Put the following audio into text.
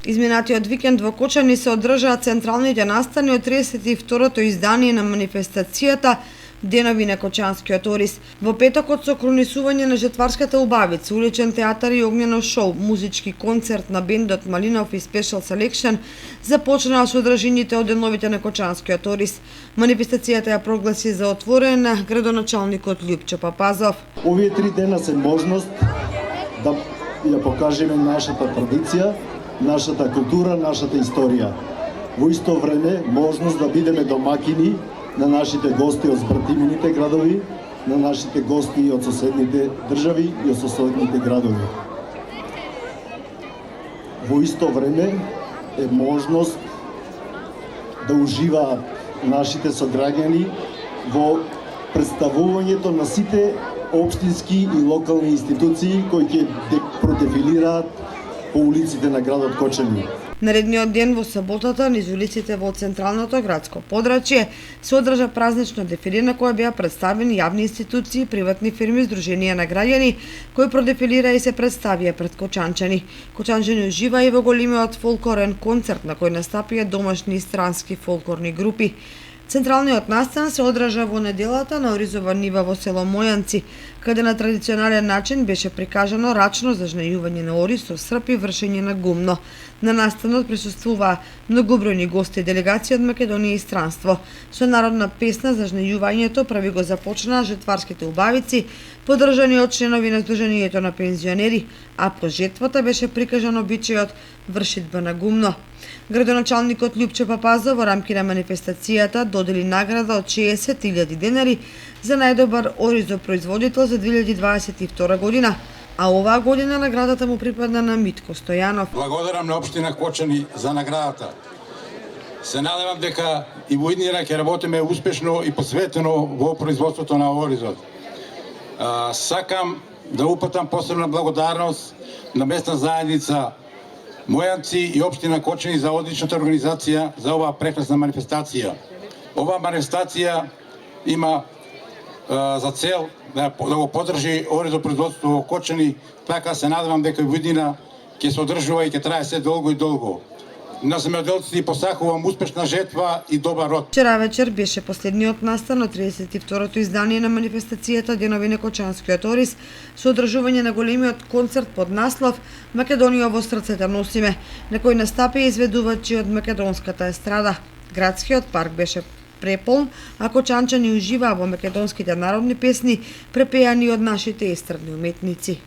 Изминатиот викенд во Кочани се одржаа централните настани од 32-то издание на манифестацијата Денови на Кочанскиот ориз. Во петокот со кронисување на жетварската убавица, уличен театар и огнено шоу, музички концерт на бендот Малинов и Special Selection започнаа со одржините од Деновите на Кочанскиот ориз. Манифестацијата ја прогласи за отворена градоначалникот Љупчо Папазов. Овие 3 дена се можност да ја покажеме нашата традиција, нашата култура, нашата историја. Во исто време можност да бидеме домакини на нашите гости од збратимините градови, на нашите гости од соседните држави и од соседните градови. Во исто време е можност да уживаат нашите сограѓани во представувањето на сите општински и локални институции кои ќе продефилираат по улиците на градот Кочани. Наредниот ден во саботата низ улиците во централното градско подрачје се одржа празнично дефиле на која беа представени јавни институции, приватни фирми, здруженија на граѓани кои продефилира и се представија пред кочанчани. Кочанчани уживаа и во големиот фолклорен концерт на кој настапија домашни и странски фолклорни групи. Централниот настан се одржа во неделата на оризова нива во село Мојанци, каде на традиционален начин беше прикажано рачно зажнејување на ориз со срп и вршење на гумно. На настанот присуствуваа многобројни гости и делегации од Македонија и странство. Со народна песна зажнејувањето први го започнаа жетварските убавици, поддржани од членови на Сдруженијето на пензионери, а по жетвата беше прикажан обичајот вршитба на гумно. Градоначалникот Љупчо Папазов во рамки на манифестацијата додели награда од 60.000 денари за најдобар оризопроизводител за 2022 година, а оваа година наградата му припадна на Митко Стојанов. Благодарам на општина Кочани за наградата. Се надевам дека и во иднина ќе работиме успешно и посветено во производството на оризот. Сакам да упатам посебна благодарност на местна заедница Мојанци и општина Кочани за одличната организација за оваа прекрасна манифестација. Оваа манифестација има за цел да го поддржи оризопроизводството во Кочани, така се надевам дека во иднина ќе се одржува и ќе трае се долго и долго. На земјоделците посакувам успешна жетва и добар род. Вчера вечер беше последниот настан од 32-то издание на манифестацијата Денови на Кочанскиот ориз со одржување на големиот концерт под наслов Македонија во срцете носиме, на кој настапи изведувачи од македонската естрада. Градскиот парк беше преполн, а кочанчани уживаа во македонските народни песни препеани од нашите естрадни уметници.